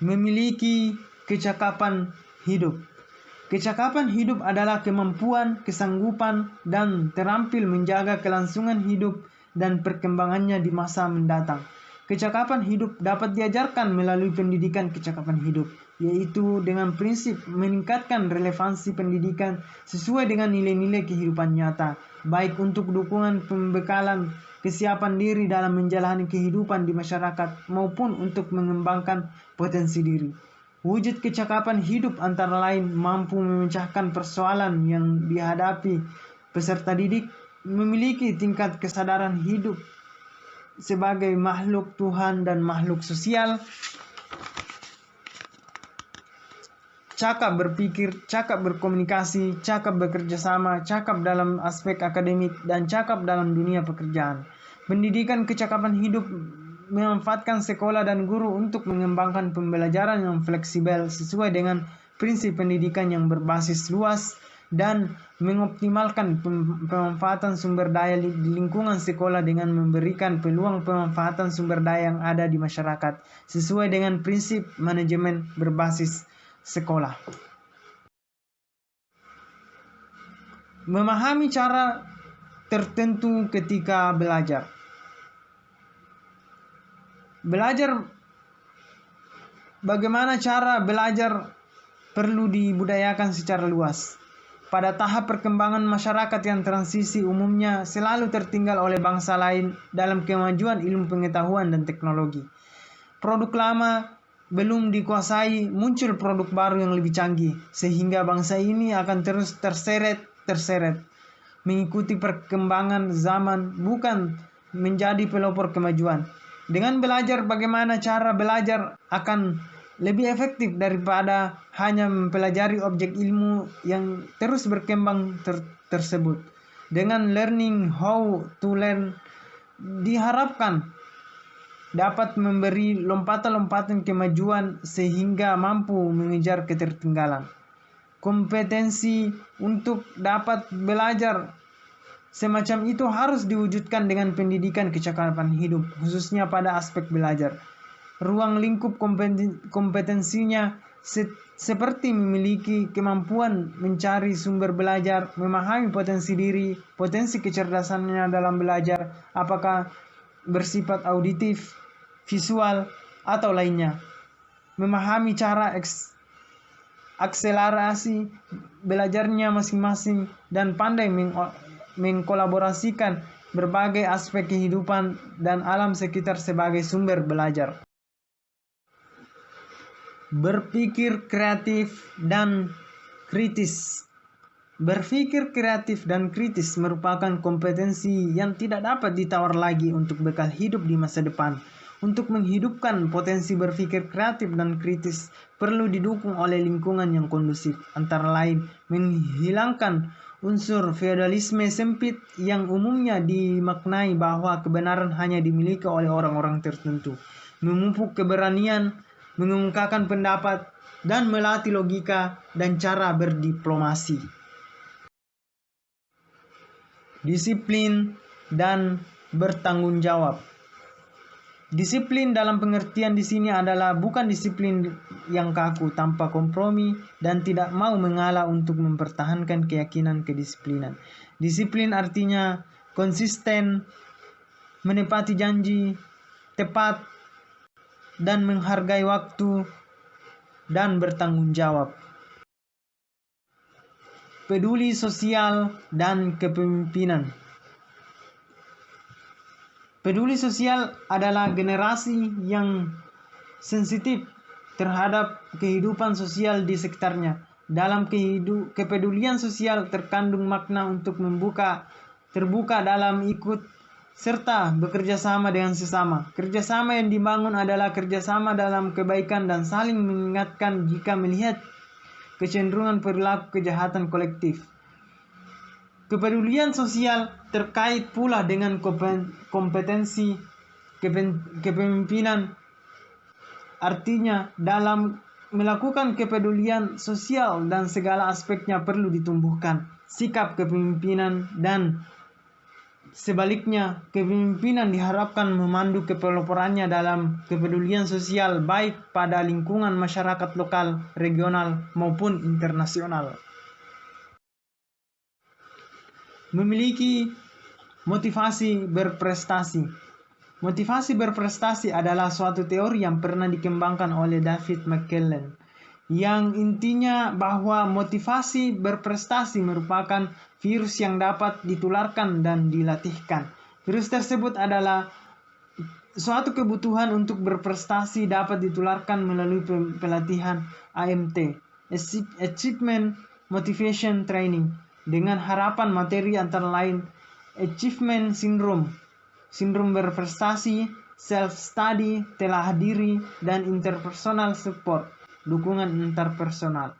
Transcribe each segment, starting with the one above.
memiliki kecakapan hidup. Kecakapan hidup adalah kemampuan, kesanggupan, dan terampil menjaga kelangsungan hidup dan perkembangannya di masa mendatang. Kecakapan hidup dapat diajarkan melalui pendidikan kecakapan hidup, yaitu dengan prinsip meningkatkan relevansi pendidikan sesuai dengan nilai-nilai kehidupan nyata, baik untuk dukungan pembekalan kesiapan diri dalam menjalani kehidupan di masyarakat maupun untuk mengembangkan potensi diri. Wujud kecakapan hidup antara lain mampu memecahkan persoalan yang dihadapi peserta didik, memiliki tingkat kesadaran hidup sebagai makhluk Tuhan dan makhluk sosial, cakap berpikir, cakap berkomunikasi, cakap bekerja sama, cakap dalam aspek akademik, dan cakap dalam dunia pekerjaan. Pendidikan kecakapan hidup memanfaatkan sekolah dan guru untuk mengembangkan pembelajaran yang fleksibel sesuai dengan prinsip pendidikan yang berbasis luas dan mengoptimalkan pemanfaatan sumber daya di lingkungan sekolah dengan memberikan peluang pemanfaatan sumber daya yang ada di masyarakat sesuai dengan prinsip manajemen berbasis sekolah. Memahami cara tertentu ketika belajar. Bagaimana cara belajar perlu dibudayakan secara luas. Pada tahap perkembangan masyarakat yang transisi umumnya selalu tertinggal oleh bangsa lain dalam kemajuan ilmu pengetahuan dan teknologi. Produk lama belum dikuasai, muncul produk baru yang lebih canggih, sehingga bangsa ini akan terus terseret mengikuti perkembangan zaman, bukan menjadi pelopor kemajuan. Dengan belajar bagaimana cara belajar akan lebih efektif daripada hanya mempelajari objek ilmu yang terus berkembang tersebut. Dengan learning how to learn diharapkan dapat memberi lompatan-lompatan kemajuan sehingga mampu mengejar ketertinggalan. Kompetensi untuk dapat belajar semacam itu harus diwujudkan dengan pendidikan kecakapan hidup, khususnya pada aspek belajar. Ruang lingkup kompetensinya seperti memiliki kemampuan mencari sumber belajar, memahami potensi diri, potensi kecerdasannya dalam belajar, apakah bersifat auditif, visual, atau lainnya. Memahami cara akselerasi belajarnya masing-masing dan pandai mengkolaborasikan berbagai aspek kehidupan dan alam sekitar sebagai sumber belajar. Berpikir kreatif dan kritis. Berpikir kreatif dan kritis merupakan kompetensi yang tidak dapat ditawar lagi untuk bekal hidup di masa depan. Untuk menghidupkan potensi berpikir kreatif dan kritis perlu didukung oleh lingkungan yang kondusif, antara lain menghilangkan unsur feodalisme sempit yang umumnya dimaknai bahwa kebenaran hanya dimiliki oleh orang-orang tertentu, memupuk keberanian, mengungkapkan pendapat, dan melatih logika dan cara berdiplomasi. Disiplin dan bertanggung jawab. Disiplin dalam pengertian di sini adalah bukan disiplin yang kaku tanpa kompromi dan tidak mau mengalah untuk mempertahankan keyakinan kedisiplinan. Disiplin artinya konsisten, menepati janji, tepat, dan menghargai waktu dan bertanggung jawab. Peduli sosial dan kepemimpinan. Peduli sosial adalah generasi yang sensitif terhadap kehidupan sosial di sekitarnya. Dalam kepedulian sosial terkandung makna untuk terbuka dalam ikut serta bekerja sama dengan sesama. Kerjasama yang dibangun adalah kerjasama dalam kebaikan dan saling mengingatkan jika melihat kecenderungan perilaku kejahatan kolektif. Kepedulian sosial terkait pula dengan kompetensi kepemimpinan. Artinya, dalam melakukan kepedulian sosial dan segala aspeknya perlu ditumbuhkan sikap kepemimpinan dan Sebaliknya, kepemimpinan diharapkan memandu kepeloporannya dalam kepedulian sosial baik pada lingkungan masyarakat lokal, regional, maupun internasional. Memiliki motivasi berprestasi. Motivasi berprestasi adalah suatu teori yang pernah dikembangkan oleh David McKellen, yang intinya bahwa motivasi berprestasi merupakan virus yang dapat ditularkan dan dilatihkan. Virus tersebut adalah suatu kebutuhan untuk berprestasi dapat ditularkan melalui pelatihan AMT, Achievement Motivation Training, dengan harapan materi antara lain Achievement Syndrome, sindrom berprestasi, self-study, telah diri, dan interpersonal support, dukungan interpersonal.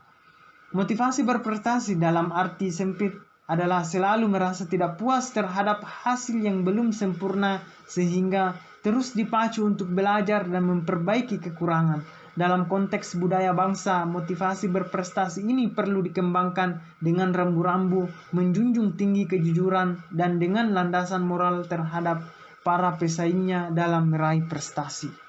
Motivasi berprestasi dalam arti sempit adalah selalu merasa tidak puas terhadap hasil yang belum sempurna sehingga terus dipacu untuk belajar dan memperbaiki kekurangan. Dalam konteks budaya bangsa, motivasi berprestasi ini perlu dikembangkan dengan rambu-rambu, menjunjung tinggi kejujuran, dan dengan landasan moral terhadap para pesaingnya dalam meraih prestasi.